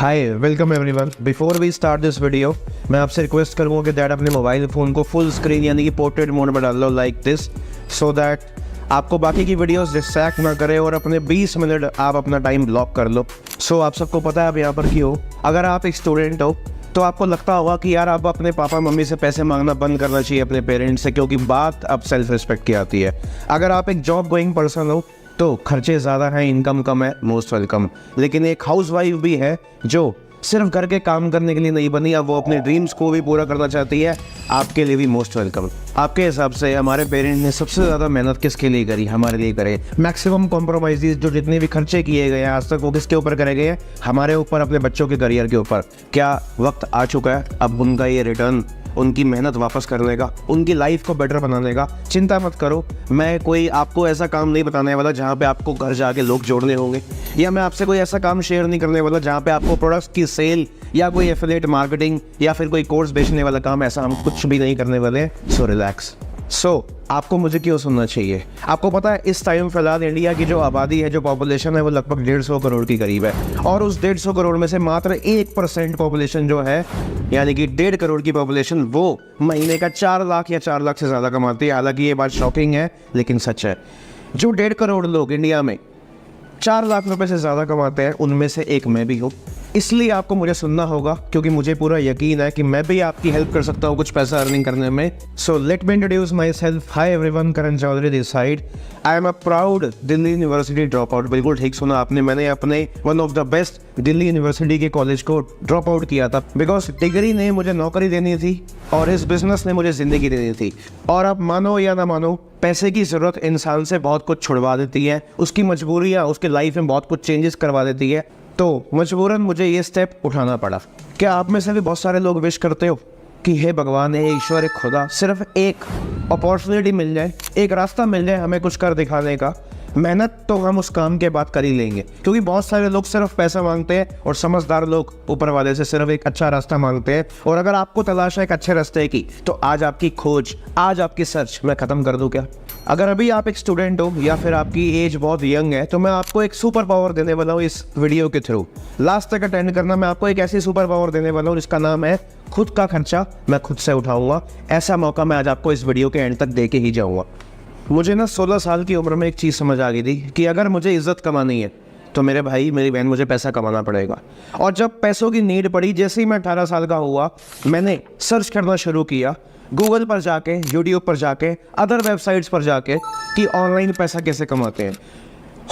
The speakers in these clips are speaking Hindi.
Hi welcome everyone. Before we start this video मैं आपसे रिक्वेस्ट करूँगा कि दैट अपने मोबाइल फ़ोन को फुल स्क्रीन यानी कि पोर्ट्रेट मोड में डाल लो लाइक दिस, सो दैट आपको बाकी की वीडियोस डिस्ट्रैक्ट ना करे और अपने 20 मिनट आप अपना टाइम ब्लॉक कर लो। सो आप सबको पता है आप यहाँ पर क्यों। अगर आप एक स्टूडेंट हो तो आपको लगता होगा कि यार आप अपने पापा मम्मी से पैसे मांगना बंद करना चाहिए अपने पेरेंट्स से, क्योंकि बात अब सेल्फ रिस्पेक्ट की आती है। अगर आप एक जॉब गोइंग पर्सन हो तो खर्चे ज़्यादा हैं, इनकम कम है, मोस्ट वेलकम। लेकिन एक हाउसवाइफ भी है जो सिर्फ घर के काम करने के लिए नहीं बनी, अब वो अपने ड्रीम्स को भी पूरा करना चाहती है, आपके लिए भी मोस्ट वेलकम। आपके हिसाब से हमारे पेरेंट्स ने सबसे ज़्यादा मेहनत किसके लिए करी? हमारे लिए करे। मैक्सिमम कॉम्प्रोमाइज़ जो जितने भी खर्चे किए गए हैं आज तक वो किसके ऊपर करे गए हैं? हमारे ऊपर, अपने बच्चों के करियर के ऊपर। क्या वक्त आ चुका है अब उनका ये रिटर्न, उनकी मेहनत वापस करने का, उनकी लाइफ को बेटर बनाने का? चिंता मत करो, मैं कोई आपको ऐसा काम नहीं बताने वाला जहाँ पे आपको घर जाके लोग जोड़ने होंगे, या मैं आपसे कोई ऐसा काम शेयर नहीं करने वाला जहाँ पे आपको प्रोडक्ट्स की सेल या कोई एफिलिएट मार्केटिंग या फिर कोई कोर्स बेचने वाला काम, ऐसा हम कुछ भी नहीं करने वाले हैं। So relax. आपको मुझे क्यों सुनना चाहिए? आपको पता है इस टाइम फिलहाल इंडिया की जो आबादी है, जो पॉपुलेशन है, वो लगभग 150 करोड़ की करीब है, और उस 150 करोड़ में से मात्र 1% पॉपुलेशन जो है, यानी कि 1.5 करोड़ की पॉपुलेशन, वो महीने का 4 लाख या 4 लाख से ज़्यादा कमाती है। हालांकि ये बात शॉकिंग है लेकिन सच है। जो 1.5 करोड़ लोग इंडिया में 4 लाख रुपए से ज़्यादा कमाते हैं, उनमें से एक मैं भी हूँ। इसलिए आपको मुझे सुनना होगा, क्योंकि मुझे पूरा यकीन है कि मैं भी आपकी हेल्प कर सकता हूँ कुछ पैसा अर्निंग करने में। So let me introduce myself. Hi everyone, Karan Chaudhary this side. I am a proud Delhi University drop out. बिल्कुल ठीक सुना आपने, मैंने अपने one of the best Delhi University के कॉलेज को ड्रॉप आउट किया था, बिकॉज डिग्री ने मुझे नौकरी देनी थी और इस बिजनेस ने मुझे ज़िंदगी देनी थी। और आप मानो या ना मानो, पैसे की ज़रूरत इंसान से बहुत कुछ छुड़वा देती है, उसकी मजबूरियाँ उसके लाइफ में बहुत कुछ चेंजेस करवा देती है। तो मजबूरन मुझे ये स्टेप उठाना पड़ा। क्या आप में से भी बहुत सारे लोग विश करते हो कि हे भगवान, हे ईश्वर, हे खुदा, सिर्फ एक अपॉर्चुनिटी मिल जाए, एक रास्ता मिल जाए हमें कुछ कर दिखाने का? मेहनत तो हम उस काम के बाद कर ही लेंगे, क्योंकि बहुत सारे लोग सिर्फ पैसा मांगते हैं और समझदार लोग ऊपर वाले से सिर्फ एक अच्छा रास्ता मांगते हैं। और अगर आपको तलाश है एक अच्छे रास्ते की, तो आज आपकी खोज, आज आपकी सर्च मैं ख़त्म कर दूं क्या? अगर अभी आप एक स्टूडेंट हो या फिर आपकी एज बहुत यंग है, तो मैं आपको एक सुपर पावर देने वाला हूँ इस वीडियो के थ्रू। लास्ट तक अटेंड करना। मैं आपको एक ऐसी सुपर पावर देने वाला हूँ जिसका नाम है खुद का खर्चा मैं खुद से उठाऊंगा। ऐसा मौका मैं आज आपको इस वीडियो के एंड तक दे के ही जाऊँगा। मुझे ना 16 साल की उम्र में एक चीज़ समझ आ गई थी कि अगर मुझे इज्जत कमानी है तो मेरे भाई, मेरी बहन, मुझे पैसा कमाना पड़ेगा। और जब पैसों की नीड पड़ी, जैसे ही मैं 18 साल का हुआ, मैंने सर्च करना शुरू किया गूगल पर जाके, यूट्यूब पर जाके, अदर वेबसाइट्स पर जाके, कि ऑनलाइन पैसा कैसे कमाते हैं।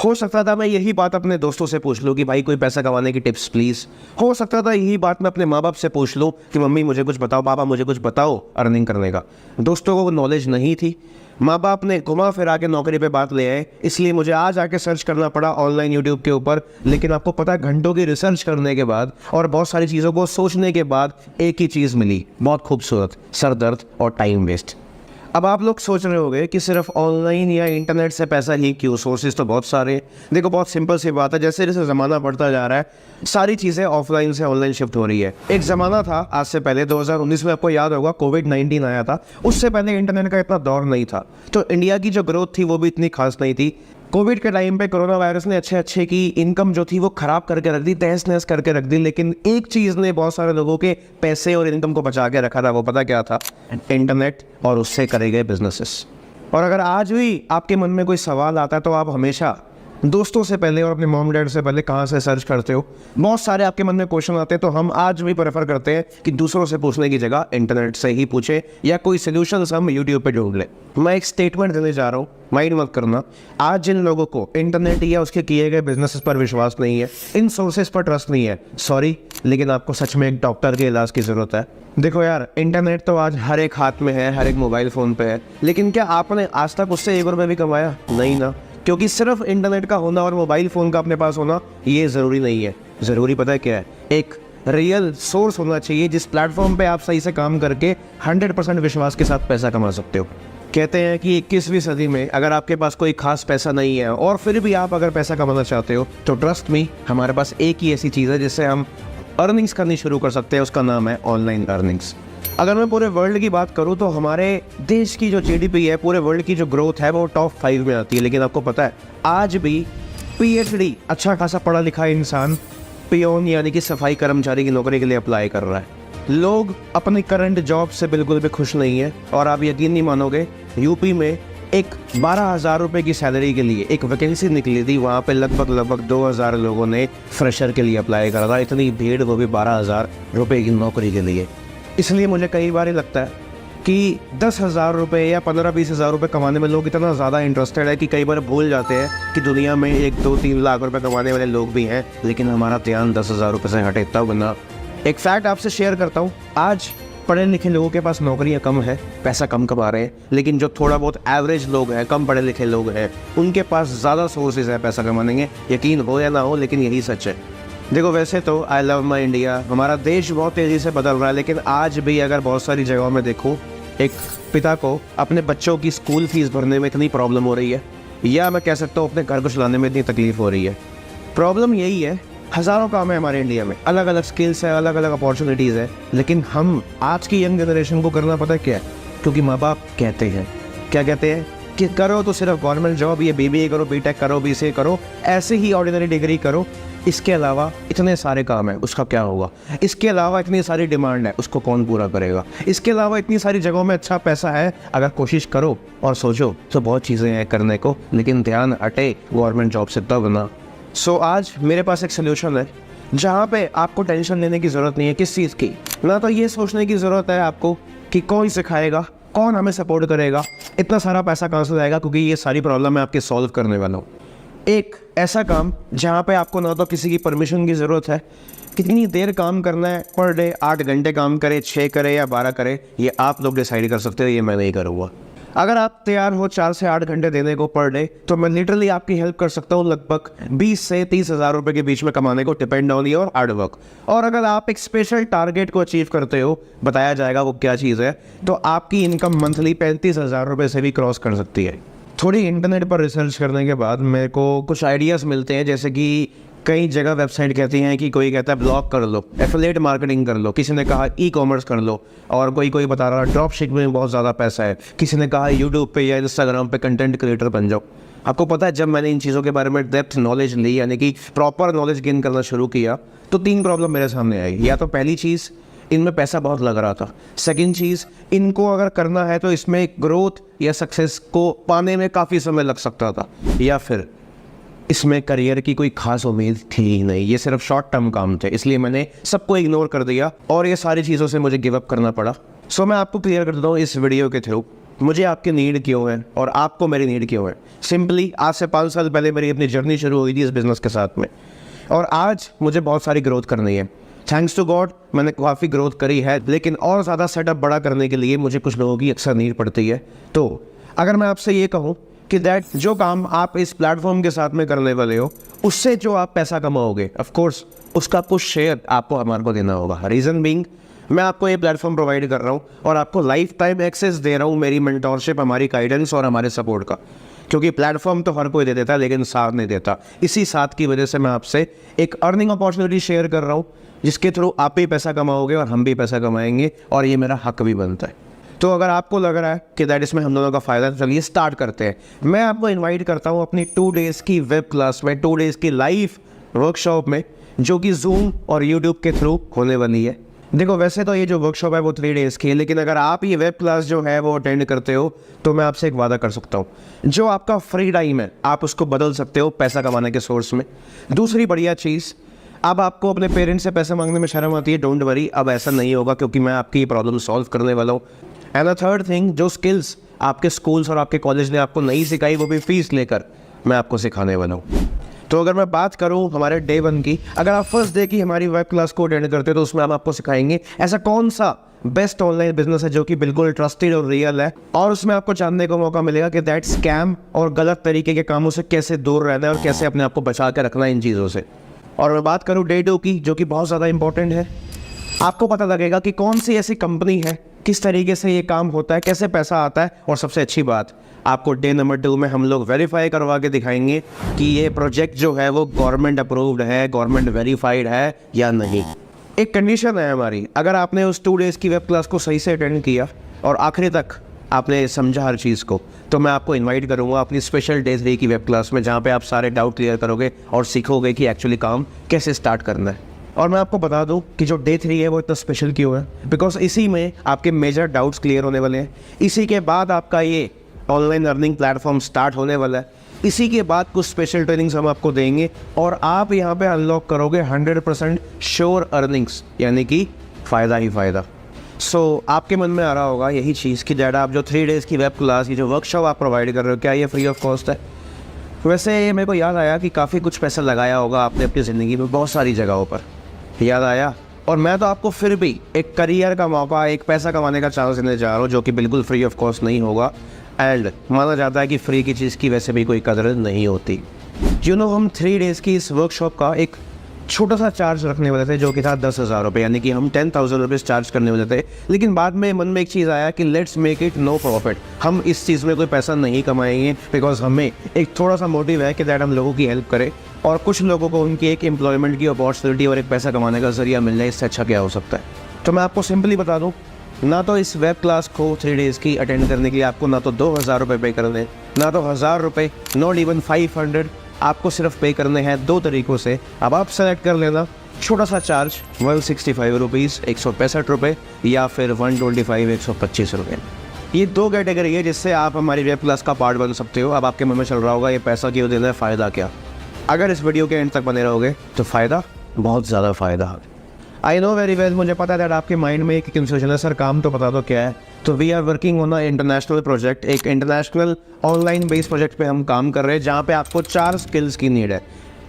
हो सकता था मैं यही बात अपने दोस्तों से पूछ लूँ कि भाई कोई पैसा कमाने की टिप्स प्लीज़। हो सकता था यही बात मैं अपने माँ बाप से पूछ लूँ कि मम्मी मुझे कुछ बताओ, पापा मुझे कुछ बताओ अर्निंग करने का। दोस्तों को नॉलेज नहीं थी, माँ बाप ने घुमा फिरा के नौकरी पे बात ले आए, इसलिए मुझे आज आके सर्च करना पड़ा ऑनलाइन यूट्यूब के ऊपर। लेकिन आपको पता है, घंटों की रिसर्च करने के बाद और बहुत सारी चीज़ों को सोचने के बाद एक ही चीज़ मिली, बहुत खूबसूरत, सर दर्द और टाइम वेस्ट। अब आप लोग सोच रहे होंगे कि सिर्फ ऑनलाइन या इंटरनेट से पैसा ही क्यों? सोर्सेज तो बहुत सारे हैं। देखो, बहुत सिंपल सी बात है, जैसे जैसे ज़माना बढ़ता जा रहा है, सारी चीज़ें ऑफलाइन से ऑनलाइन शिफ्ट हो रही है। एक ज़माना था आज से पहले, 2019 में, आपको याद होगा कोविड-19 आया था, उससे पहले इंटरनेट का इतना दौर नहीं था, तो इंडिया की जो ग्रोथ थी वो भी इतनी खास नहीं थी। कोविड के टाइम पे कोरोना वायरस ने अच्छे की इनकम जो थी वो ख़राब करके रख दी, तहस नहस करके रख दी। लेकिन एक चीज़ ने बहुत सारे लोगों के पैसे और इनकम को बचा के रखा था, वो पता क्या था? इंटरनेट और उससे करे गए बिजनेसेस। और अगर आज भी आपके मन में कोई सवाल आता है तो आप हमेशा दोस्तों से पहले और अपने मॉम डैड से पहले कहाँ से सर्च करते हो? बहुत सारे आपके मन में क्वेश्चन आते हैं, तो हम आज भी प्रेफर करते हैं कि दूसरों से पूछने की जगह इंटरनेट से ही पूछे, या कोई सोल्यूशंस हम यूट्यूब पे ढूंढ लें। मैं एक स्टेटमेंट देने जा रहा हूँ, माइंड मत करना। आज जिन लोगों को इंटरनेट या उसके किए गए बिजनेसेस पर विश्वास नहीं है, इन सोर्सेज पर ट्रस्ट नहीं है, सॉरी, लेकिन आपको सच में एक डॉक्टर के इलाज की ज़रूरत है। देखो यार, इंटरनेट तो आज हर एक हाथ में है, हर एक मोबाइल फ़ोन पे है, लेकिन क्या आपने आज तक उससे 1 रुपये भी कमाया? नहीं ना। क्योंकि सिर्फ इंटरनेट का होना और मोबाइल फ़ोन का अपने पास होना ये ज़रूरी नहीं है। ज़रूरी पता है क्या है? एक रियल सोर्स होना चाहिए जिस प्लेटफॉर्म पे आप सही से काम करके 100% विश्वास के साथ पैसा कमा सकते हो। कहते हैं कि 21वीं सदी में अगर आपके पास कोई खास पैसा नहीं है और फिर भी आप अगर पैसा कमाना चाहते हो, तो ट्रस्ट मी, हमारे पास एक ही ऐसी चीज़ है जिससे हम अर्निंग्स करनी शुरू कर सकते हैं, उसका नाम है ऑनलाइन अर्निंग्स। अगर मैं पूरे वर्ल्ड की बात करूं तो हमारे देश की जो जीडीपी है, पूरे वर्ल्ड की जो ग्रोथ है, वो टॉप 5 में आती है। लेकिन आपको पता है, आज भी पीएचडी, अच्छा खासा पढ़ा लिखा इंसान पियोन यानी कि सफाई कर्मचारी की नौकरी के लिए अप्लाई कर रहा है। लोग अपनी करंट जॉब से बिल्कुल भी खुश नहीं है और आप यकीन नहीं मानोगे, यूपी में एक 12,000 रुपये की सैलरी के लिए एक वैकेंसी निकली थी। वहाँ पे लगभग 2,000 लोगों ने फ्रेशर के लिए अप्लाई करा था। इतनी भीड़, वो भी 12,000 रुपये की नौकरी के लिए। इसलिए मुझे कई बार लगता है कि 10,000 रुपये या 15-20,000 रुपये कमाने में लोग इतना ज़्यादा इंटरेस्टेड है कि कई बार भूल जाते हैं कि दुनिया में 1-2-3 लाख रुपये कमाने वाले लोग भी हैं, लेकिन हमारा ध्यान 10,000 रुपये से हटे तब ना। एक फैक्ट आपसे शेयर करता हूँ, आज पढ़े लिखे लोगों के पास नौकरियाँ कम है, पैसा कम कमा रहे हैं, लेकिन जो थोड़ा बहुत एवरेज लोग हैं, कम पढ़े लिखे लोग हैं, उनके पास ज़्यादा सोर्सेज है पैसा कमाने के। यकीन हो या ना हो, लेकिन यही सच है। देखो, वैसे तो आई लव माई इंडिया, हमारा देश बहुत तेज़ी से बदल रहा है, लेकिन आज भी अगर बहुत सारी जगहों में देखो, एक पिता को अपने बच्चों की स्कूल फीस भरने में इतनी प्रॉब्लम हो रही है, या मैं कह सकता हूँ अपने घर को चलाने में इतनी तकलीफ हो रही है। प्रॉब्लम यही है, हज़ारों काम है हमारे इंडिया में, अलग अलग स्किल्स है, अलग अलग अपॉर्चुनिटीज़ है, लेकिन हम आज की यंग जनरेशन को करना पता है क्या है? क्योंकि माँ बाप कहते हैं, क्या कहते हैं कि करो तो सिर्फ गवर्नमेंट जॉब, ये BBA करो, BTech करो, BCA करो, ऐसे ही ऑर्डिनरी डिग्री करो, इसके अलावा इतने सारे काम हैं, उसका क्या होगा? इसके अलावा इतनी सारी डिमांड है, उसको कौन पूरा करेगा? इसके अलावा इतनी सारी जगहों में अच्छा पैसा है, अगर कोशिश करो और सोचो तो बहुत चीज़ें हैं करने को, लेकिन ध्यान हटे गवर्नमेंट जॉब से तब ना। सो आज मेरे पास एक सोल्यूशन है जहाँ पे आपको टेंशन लेने की ज़रूरत नहीं है किस चीज़ की, ना तो ये सोचने की ज़रूरत है आपको कि कौन सिखाएगा, कौन हमें सपोर्ट करेगा, इतना सारा पैसा कहाँ से आएगा, क्योंकि ये सारी प्रॉब्लम मैं आपके सॉल्व करने वाला हूँ। एक ऐसा काम जहाँ पे आपको ना तो किसी की परमिशन की ज़रूरत है, कितनी देर काम करना है पर डे, 8 घंटे काम करे, 6 करे या 12 करे, ये आप लोग डिसाइड कर सकते हो, ये मैं नहीं करूँगा। अगर आप तैयार हो 4 से 8 घंटे देने को पर डे, तो मैं लिटरली आपकी हेल्प कर सकता हूँ लगभग 20 से 30,000 रुपये के बीच में कमाने को, depend on your hard work. और अगर आप एक स्पेशल टारगेट को अचीव करते हो, बताया जाएगा वो क्या चीज़ है, तो आपकी इनकम मंथली 35,000 रुपये से भी क्रॉस कर सकती है। थोड़ी इंटरनेट पर रिसर्च करने के बाद मेरे को कुछ आइडियाज़ मिलते हैं, जैसे कि कई जगह वेबसाइट कहती हैं कि कोई कहता है ब्लॉग कर लो, एफिलिएट मार्केटिंग कर लो, किसी ने कहा ई-कॉमर्स कर लो, और कोई बता रहा है ड्रॉप शिपिंग में बहुत ज़्यादा पैसा है, किसी ने कहा यूट्यूब पे या इंस्टाग्राम पे कंटेंट क्रिएटर बन जाओ। आपको पता है, जब मैंने इन चीज़ों के बारे में डेप्थ नॉलेज ली, यानी कि प्रॉपर नॉलेज गेन करना शुरू किया, तो 3 प्रॉब्लम मेरे सामने आई। या तो पहली चीज़, इनमें पैसा बहुत लग रहा था। सेकंड चीज़, इनको अगर करना है तो इसमें ग्रोथ या सक्सेस को पाने में काफ़ी समय लग सकता था, या फिर इसमें करियर की कोई खास उम्मीद थी ही नहीं, ये सिर्फ शॉर्ट टर्म काम थे, इसलिए मैंने सबको इग्नोर कर दिया और ये सारी चीज़ों से मुझे गिव अप करना पड़ा। सो मैं आपको क्लियर कर देता हूँ इस वीडियो के थ्रू, मुझे आपकी नीड क्यों है और आपको मेरी नीड क्यों है। सिंपली आज से 5 साल पहले मेरी अपनी जर्नी शुरू हुई थी इस बिज़नेस के साथ में, और आज मुझे बहुत सारी ग्रोथ करनी है। थैंक्स टू गॉड मैंने काफ़ी ग्रोथ करी है, लेकिन और ज़्यादा सेटअप बड़ा करने के लिए मुझे कुछ लोगों की अक्सर नीड पड़ती है। तो अगर मैं आपसे ये कहूँ कि दैट जो काम आप इस प्लेटफॉर्म के साथ में करने वाले हो, उससे जो आप पैसा कमाओगे, ऑफ कोर्स उसका कुछ शेयर आपको हमारे को देना होगा। रीज़न बीइंग, मैं आपको ये प्लेटफॉर्म प्रोवाइड कर रहा हूँ और आपको लाइफ टाइम एक्सेस दे रहा हूँ मेरी मेंटोरशिप, हमारी गाइडेंस और हमारे सपोर्ट का, क्योंकि प्लेटफॉर्म तो हर कोई दे देता है लेकिन साथ नहीं देता। इसी साथ की वजह से मैं आपसे एक अर्निंग अपॉर्चुनिटी शेयर कर रहा हूँ, जिसके थ्रू आप भी पैसा कमाओगे और हम भी पैसा कमाएंगे, और ये मेरा हक भी बनता है। तो अगर आपको लग रहा है कि दैट इसमें हम दोनों का फ़ायदा, चलिए स्टार्ट करते हैं। मैं आपको इनवाइट करता हूँ अपनी 2 डेज़ की वेब क्लास में, 2 डेज़ की लाइव वर्कशॉप में, जो कि जूम और यूट्यूब के थ्रू होने वाली है। देखो, वैसे तो ये जो वर्कशॉप है वो 3 डेज़ की है, लेकिन अगर आप ये वेब क्लास जो है वो अटेंड करते हो, तो मैं आपसे एक वादा कर सकता हूँ, जो आपका फ्री टाइम है आप उसको बदल सकते हो पैसा कमाने के सोर्स में। दूसरी बढ़िया चीज़, अब आपको अपने पेरेंट्स से पैसे मांगने में शर्म आती है, डोंट वरी, अब ऐसा नहीं होगा, क्योंकि मैं आपकी ये प्रॉब्लम सॉल्व करने वाला हूँ। एंड द थर्ड थिंग, जो स्किल्स आपके स्कूल्स और आपके कॉलेज ने आपको नहीं सिखाई, वो भी फीस लेकर मैं आपको सिखाने वाला हूँ। तो अगर मैं बात करूँ हमारे डे 1 की, अगर आप फर्स्ट डे की हमारी वेब क्लास को अटेंड करते हो, तो उसमें हम आपको सिखाएंगे ऐसा कौन सा बेस्ट ऑनलाइन बिजनेस है जो कि बिल्कुल ट्रस्टेड और रियल है, और उसमें आपको जानने को मौका मिलेगा कि दैट स्कैम और गलत तरीके के कामों से कैसे दूर रहना है और कैसे अपने आप को बचा के रखना है इन चीज़ों से। और मैं बात करूँ डे 2 की, जो कि बहुत ज़्यादा इंपॉर्टेंट है, आपको पता लगेगा कि कौन सी ऐसी कंपनी है, किस तरीके से ये काम होता है, कैसे पैसा आता है, और सबसे अच्छी बात, आपको डे नंबर 2 में हम लोग वेरीफाई करवा के दिखाएंगे कि ये प्रोजेक्ट जो है वो गवर्नमेंट अप्रूव्ड है, गवर्नमेंट वेरीफाइड है या नहीं। एक कंडीशन है हमारी, अगर आपने उस 2 डेज़ की वेब क्लास को सही से अटेंड किया और आखिरी तक आपने समझा हर चीज़ को, तो मैं आपको इनवाइट करूँगा अपनी स्पेशल डे 3 की वेब क्लास में, जहाँ पे आप सारे डाउट क्लियर करोगे और सीखोगे कि एक्चुअली काम कैसे स्टार्ट करना है। और मैं आपको बता दूं कि जो डे 3 है वो इतना स्पेशल क्यों है, बिकॉज इसी में आपके मेजर डाउट्स क्लियर होने वाले हैं। इसी के बाद आपका ये ऑनलाइन अर्निंग प्लेटफॉर्म स्टार्ट होने वाला है। इसी के बाद कुछ स्पेशल ट्रेनिंग्स हम आपको देंगे और आप यहाँ पे अनलॉक करोगे 100% श्योर अर्निंग्स, यानी कि फ़ायदा ही फ़ायदा। सो आपके मन में आ रहा होगा यही चीज़ कि डैड आप जो 3 डेज़ की वेब क्लास, ये जो वर्कशॉप आप प्रोवाइड कर रहे हो, क्या ये फ्री ऑफ कॉस्ट है? वैसे मेरे को याद आया कि काफ़ी कुछ पैसा लगाया होगा आपने अपनी ज़िंदगी में बहुत सारी जगहों पर, याद आया। और मैं तो आपको फिर भी एक करियर का मौका, एक पैसा कमाने का चांस देने जा रहा हूँ, जो कि बिल्कुल फ्री ऑफ कॉस्ट नहीं होगा। एंड माना जाता है कि फ्री की चीज़ की वैसे भी कोई कदर नहीं होती। हम 3 डेज़ की इस वर्कशॉप का एक छोटा सा चार्ज रखने वाले थे, जो कि था 10,000 रुपये, यानी कि हम 10,000 रुपीज़ चार्ज करने वाले थे। लेकिन बाद में मन में एक चीज़ आया कि let's make it no profit. हम इस चीज़ में कोई पैसा नहीं कमाएंगे, बिकॉज हमें एक थोड़ा सा मोटिव है कि दैट हम लोगों की हेल्प करें और कुछ लोगों को उनकी एक एम्प्लॉयमेंट की अपॉर्चुनिटी और एक पैसा कमाने का जरिया मिल जाए। इससे अच्छा क्या हो सकता है? तो मैं आपको सिंपली बता दूँ, ना तो इस वेब क्लास को 3 डेज़ की अटेंड करने के लिए आपको ना तो 2,000 रुपये पे करने, ना तो 1,000 रुपये, नॉट इवन 500। आपको सिर्फ पे करने हैं 2 तरीक़ों से। अब आप सेलेक्ट कर लेना, छोटा सा चार्ज 165 रुपीज़ 165 रुपये, या फिर 125 125 रुपये। ये 2 कैटेगरी है जिससे आप हमारी वेब क्लास का पार्ट बन सकते हो। अब आपके मन में चल रहा होगा ये पैसा क्यों देना है, फ़ायदा क्या? अगर इस वीडियो के एंड तक बने रहोगे तो फ़ायदा, बहुत ज़्यादा फ़ायदा। आई नो वेरी वेल, मुझे पता है दैट आपके माइंड में एक कंफ्यूजन है, सर काम तो पता तो क्या है। तो we are working on a international project, एक इंटरनेशनल ऑनलाइन बेस्ड प्रोजेक्ट पे हम काम कर रहे हैं, जहाँ पे आपको 4 स्किल्स की नीड है।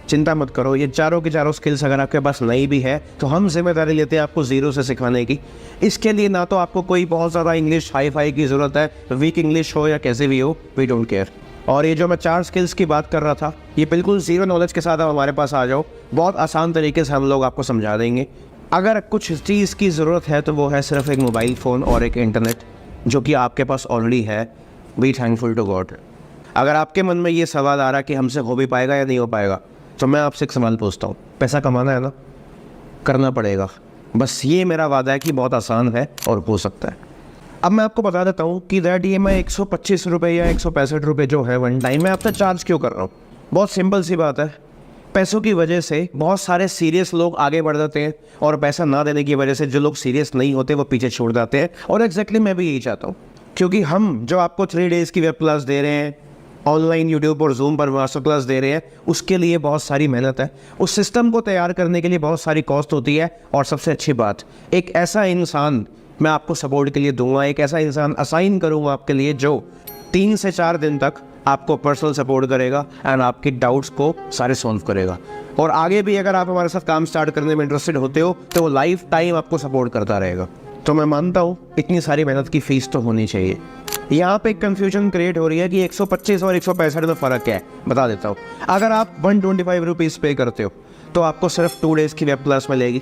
चिंता मत करो, ये चारों की चारों स्किल्स अगर आपके पास नहीं भी है तो हम जिम्मेदारी लेते हैं आपको ज़ीरो से सिखाने की। इसके लिए ना तो आपको कोई बहुत ज़्यादा इंग्लिश हाई फाई की ज़रूरत है, वीक इंग्लिश हो या कैसे भी हो, वी डोंट केयर। और ये जो मैं 4 स्किल्स की बात कर रहा था, ये बिल्कुल ज़ीरो नॉलेज के साथ आप हमारे पास आ जाओ, बहुत आसान तरीके से हम लोग आपको समझा देंगे। अगर कुछ चीज़ की ज़रूरत है तो वो है सिर्फ एक मोबाइल फ़ोन और एक इंटरनेट, जो कि आपके पास ऑलरेडी है। Be thankful to God. अगर आपके मन में ये सवाल आ रहा है कि हमसे हो भी पाएगा या नहीं हो पाएगा, तो मैं आपसे एक सवाल पूछता हूँ, पैसा कमाना है ना, करना पड़ेगा। बस ये मेरा वादा है कि बहुत आसान है और हो सकता है। अब मैं आपको बता देता हूँ कि दैट ये मैं 125 रुपये या 165 रुपये जो है वन टाइम में आपसे चार्ज क्यों कर रहा हूँ। बहुत सिंपल सी बात है, पैसों की वजह से बहुत सारे सीरियस लोग आगे बढ़ जाते हैं और पैसा ना देने की वजह से जो लोग सीरियस नहीं होते वो पीछे छोड़ जाते हैं। और एग्जैक्टली मैं भी यही चाहता हूँ, क्योंकि हम जो आपको 3 डेज़ की वेब क्लास दे रहे हैं, ऑनलाइन यूट्यूब और जूम पर मास्टर क्लास दे रहे हैं, उसके लिए बहुत सारी मेहनत है। उस सिस्टम को तैयार करने के लिए बहुत सारी कॉस्ट होती है। और सबसे अच्छी बात, एक ऐसा इंसान मैं आपको सपोर्ट के लिए दूंगा, एक ऐसा इंसान असाइन करूंगा आपके लिए जो 3 से 4 दिन तक आपको पर्सनल सपोर्ट करेगा एंड आपके डाउट्स को सारे सॉल्व करेगा। और आगे भी अगर आप हमारे साथ काम स्टार्ट करने में इंटरेस्टेड होते हो तो वो लाइफ टाइम आपको सपोर्ट करता रहेगा। तो मैं मानता हूँ इतनी सारी मेहनत की फ़ीस तो होनी चाहिए। यहाँ पे एक कन्फ्यूजन क्रिएट हो रही है कि 125 और 165 में फ़र्क क्या है, बता देता हूँ। अगर आप 125 रुपीज़ पे करते हो तो आपको सिर्फ 2 डेज़ की वेब क्लास मिलेगी।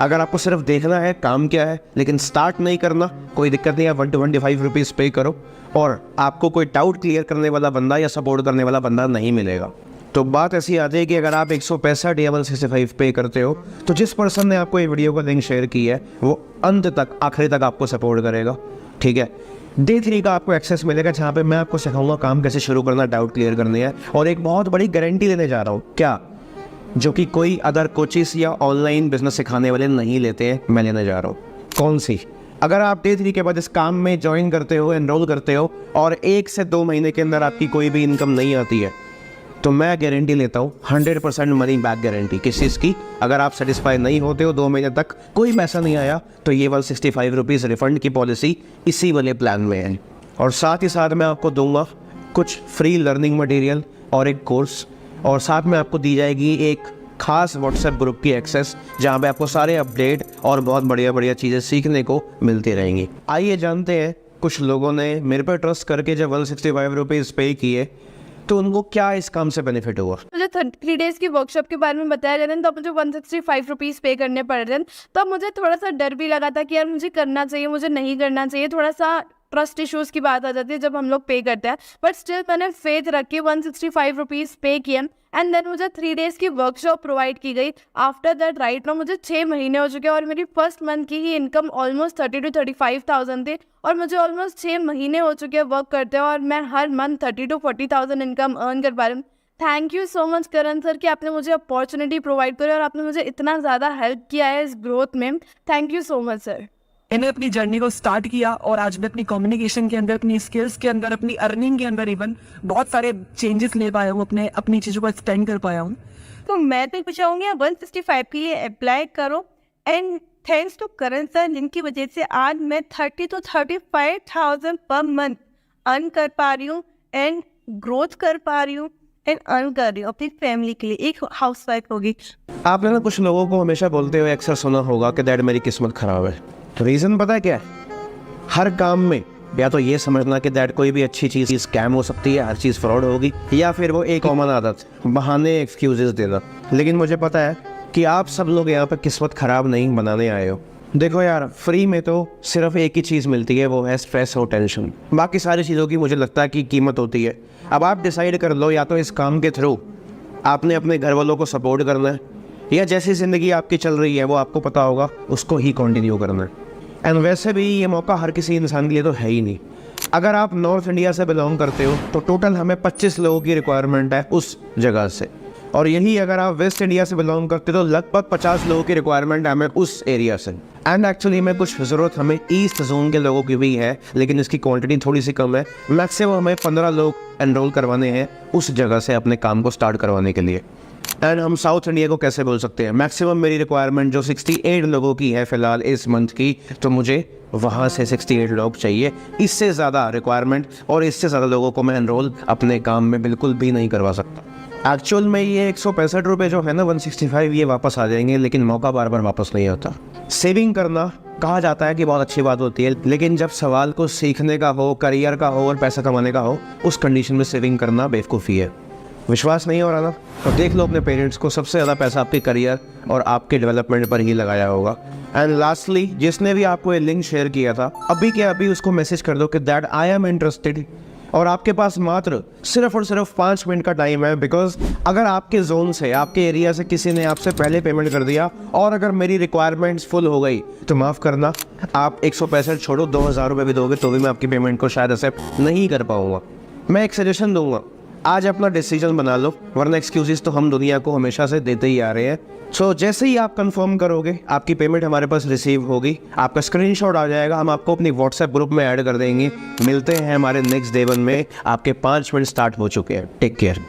अगर आपको सिर्फ देखना है काम क्या है लेकिन स्टार्ट नहीं करना, कोई दिक्कत नहीं है, 125 रुपीज़ पे करो और आपको कोई डाउट क्लियर करने वाला बंदा या सपोर्ट करने वाला बंदा नहीं मिलेगा। तो बात ऐसी आती है कि अगर आप 165 या 165 पे करते हो तो जिस पर्सन ने आपको ये वीडियो का लिंक शेयर की है वो अंत तक, आखिरी तक आपको सपोर्ट करेगा। ठीक है, डे 3 का आपको एक्सेस मिलेगा, जहाँ पे मैं आपको सिखाऊंगा काम कैसे शुरू करना, डाउट क्लियर करने हैं। और एक बहुत बड़ी गारंटी लेने जा रहा हूँ, क्या, जो कि कोई अदर कोचेस या ऑनलाइन बिजनेस सिखाने वाले नहीं लेते हैं, मैं लेने जा रहा हूँ। कौन सी? अगर आप डे 3 के बाद इस काम में ज्वाइन करते हो, एनरोल करते हो और 1 से 2 महीने के अंदर आपकी कोई भी इनकम नहीं आती है, तो मैं गारंटी लेता हूँ 100% मनी बैक गारंटी। किस चीज़ की? अगर आप सेटिस्फाई नहीं होते हो, 2 महीने तक कोई पैसा नहीं आया, तो ये 165 रुपीज़ रिफंड की पॉलिसी इसी वाले प्लान में है। और साथ ही साथ मैं आपको दूंगा कुछ फ्री लर्निंग मटेरियल और एक कोर्स, और साथ में आपको दी जाएगी एक खास व्हाट्सएप ग्रुप की एक्सेस, जहाँ पे आपको सारे अपडेट और बहुत बढ़िया बढ़िया चीज़ें सीखने को मिलती रहेंगी। आइए जानते हैं, कुछ लोगों ने मेरे पर ट्रस्ट करके जब 165 रुपीज़ पे किए तो उनको क्या इस काम से बेनिफिट हुआ। मुझे 3 डेज़ की वर्कशॉप के बारे में बताया जा रहा है, तो मुझे 165 रुपीज़ पे करने पड़ रहे हैं। तो मुझे थोड़ा सा डर भी लगा था कि यार मुझे करना चाहिए, मुझे नहीं करना चाहिए, थोड़ा सा ट्रस्ट इश्यूज़ की बात आ जाती है जब हम लोग पे करते हैं, बट स्टिल मैंने फेथ रख के 165 रुपीज़ पे किए एंड देन मुझे 3 डेज़ की वर्कशॉप प्रोवाइड की गई। आफ्टर दैट राइट नाउ मुझे 6 महीने हो चुके हैं और मेरी फर्स्ट मंथ की ही इनकम ऑलमोस्ट 30 to 35,000 थी और मुझे ऑलमोस्ट 6 महीने हो चुके हैं वर्क करते हैं और मैं हर मंथ 30 to 40,000 इनकम अर्न कर पा रही हूँ। Thank you so much Karan sir कि आपने मुझे अपॉर्चुनिटी प्रोवाइड करी और आपने मुझे इतना ज़्यादा हेल्प किया है इस ग्रोथ में। Thank you so much sir. मैंने अपनी जर्नी को स्टार्ट किया और आज मैं अपनी कम्युनिकेशन के अंदर, अपनी स्किल्स के अंदर, अपनी अर्निंग के अंदर इवन बहुत सारे चेंजेस ले पाया हूँ, अपनी चीज़ों को एक्सटेंड कर पाया हूँ। तो मैं तो कुछ चाहूँगी 165 के लिए अप्लाई करो and thanks to Karan sir जिनकी वजह से आज मैं 30 to 35,000 पर मंथ अर्न कर पा रही हूँ एंड ग्रोथ कर पा रही हूँ एंड अर्न कर रही हूँ अपनी फैमिली के लिए, एक हाउसवाइफ होगी। आपने ना कुछ लोगों को हमेशा बोलते हुए अक्सर सुना होगा कि डैड मेरी किस्मत खराब है। तो रीज़न पता है क्या है? हर काम में या तो ये समझना कि दैट कोई भी अच्छी चीज़ स्कैम हो सकती है, हर चीज़ फ्रॉड होगी, या फिर वो एक कॉमन आदत बहाने एक्सक्यूजेस देना। लेकिन मुझे पता है कि आप सब लोग यहाँ पर किस्मत ख़राब नहीं बनाने आए हो। देखो यार, फ्री में तो सिर्फ एक ही चीज़ मिलती है, वो है स्ट्रेस और टेंशन। बाकी सारी चीज़ों की मुझे लगता है कि कीमत होती है। अब आप डिसाइड कर लो, या तो इस काम के थ्रू आपने अपने घर वालों को सपोर्ट करना है, या जैसी ज़िंदगी आपकी चल रही है वो आपको पता होगा उसको ही कंटिन्यू करना है। एंड वैसे भी ये मौका हर किसी इंसान के लिए तो है ही नहीं। अगर आप नॉर्थ इंडिया से बिलोंग करते हो तो टोटल हमें 25 लोगों की रिक्वायरमेंट है उस जगह से, और यही अगर आप वेस्ट इंडिया से बिलोंग करते हो तो लगभग 50 लोगों की रिक्वायरमेंट है हमें उस एरिया से। एंड एक्चुअली में कुछ ज़रूरत हमें ईस्ट जोन के लोगों की भी है, लेकिन इसकी क्वांटिटी थोड़ी सी कम है। मैक्सिमम हमें 15 लोग एनरोल करवाने हैं उस जगह से अपने काम को स्टार्ट करवाने के लिए। एंड हम साउथ इंडिया को कैसे बोल सकते हैं? मैक्सिमम मेरी रिक्वायरमेंट जो 68 लोगों की है फ़िलहाल इस मंथ की, तो मुझे वहाँ से 68 लोग चाहिए। इससे ज़्यादा रिक्वायरमेंट और इससे ज़्यादा लोगों को मैं एनरोल अपने काम में बिल्कुल भी नहीं करवा सकता। एक्चुअल में ये 165 रुपये जो है ना, 165, ये वापस आ जाएंगे, लेकिन मौका बार बार वापस नहीं होता। सेविंग करना कहा जाता है कि बहुत अच्छी बात होती है, लेकिन जब सवाल को सीखने का हो, करियर का हो और पैसा कमाने का हो, उस कंडीशन में सेविंग करना बेवकूफ़ी है। विश्वास नहीं हो रहा ना, तो देख लो अपने पेरेंट्स को, सबसे ज़्यादा पैसा आपके करियर और आपके डेवलपमेंट पर ही लगाया होगा। एंड लास्टली, जिसने भी आपको ये लिंक शेयर किया था, अभी के अभी उसको मैसेज कर दो कि दैट आई एम इंटरेस्टेड, और आपके पास मात्र सिर्फ और सिर्फ 5 मिनट का टाइम है। बिकॉज अगर आपके जोन से, आपके एरिया से किसी ने आपसे पहले पेमेंट कर दिया और अगर मेरी रिक्वायरमेंट्स फुल हो गई तो माफ़ करना, आप 165 छोड़ो, 2,000 रुपये भी दोगे तो भी मैं आपकी पेमेंट को शायद एक्सेप्ट नहीं कर पाऊँगा। मैं एक सजेशन दूंगा, आज अपना डिसीजन बना लो, वरना एक्सक्यूजेस तो हम दुनिया को हमेशा से देते ही आ रहे हैं। सो जैसे ही आप कंफर्म करोगे, आपकी पेमेंट हमारे पास रिसीव होगी, आपका स्क्रीनशॉट आ जाएगा, हम आपको अपनी व्हाट्सएप ग्रुप में ऐड कर देंगे। मिलते हैं हमारे नेक्स्ट डे 1 में। आपके 5 मिनट स्टार्ट हो चुके हैं। Take care.